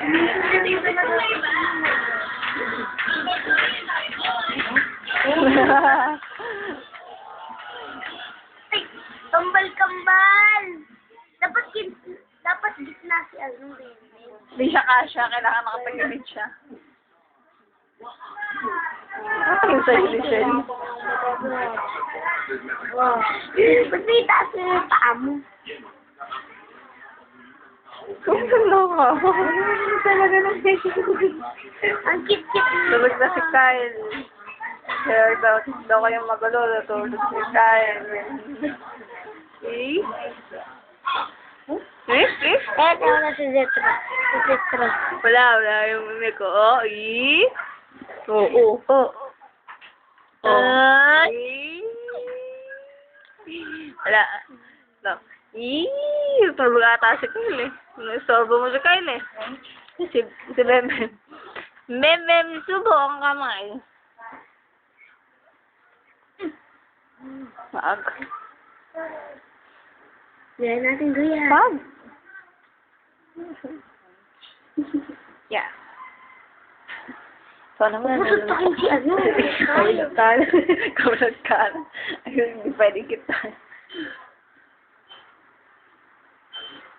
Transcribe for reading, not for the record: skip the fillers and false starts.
Ay, kambal-kambal! Dapat gitna si ano rin. Hindi siya kasha, kailangan nakapagilid siya. Yung sa'yo ni Shelly. Ba't may taas yung paa mo? Kung saan ka? Talaga na ang cute-cute. Tulog na si Kyle. Kaya daw kayong magulo, natulog si Kyle. Eh? Eh? Eh? Kaya tayo na si Zetra. Si Zetra. Wala yung mimi ko. Oh, eh? Oo. Oh. Wala. No. Tulog ata si Kyle eh. Sorbo mo si Kyle eh. Si Bemem. Bemem, subo ang kamay. Maag. Yan natin guya. Pag. Yeah. So, naman. Masustakin si ano. Kaulat ka. Ayun, hindi pwedeng kita.